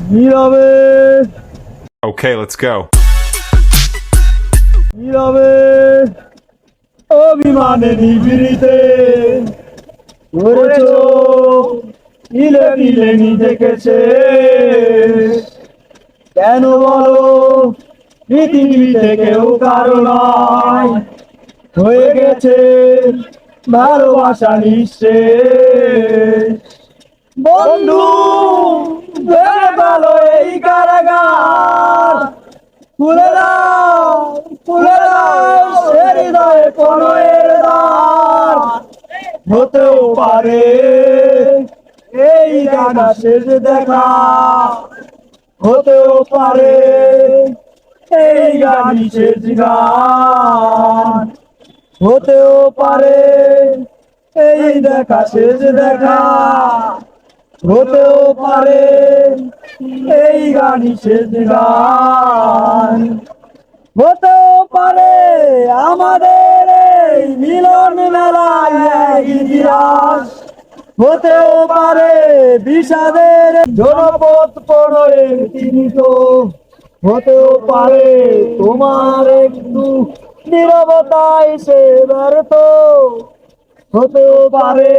নীরবে Okay, let's go. নীরবে অভিমানে নিভৃতে করেছ মিলে মিলে নিজেকেছে কেন বলো পৃথিবীতে কেউ কারো নয় হয়ে গেছে ভালোবাসা নিঃশেষ বন্ধু ভেঙে গেলো এই কারাগার খুলে দাও সে হৃদয়ে কোনো এর দ্বার হতেও পারে এই গানা শেষ দেখা হতেও পারে এই গানই শেষ গান হতেও পারে এই দেখা শেষ দেখা হতেও পারে এই গানই শেষ গান হতেও পারে আমাদের এই মিলন মেলায় এক ইতিহাস হতেও পারে বিষাদের জনপথ প্রণয়ের চিহ্নিত হতেও পারে তোমার একটু নীরবতায় সে ব্যর্থ হতেও পারে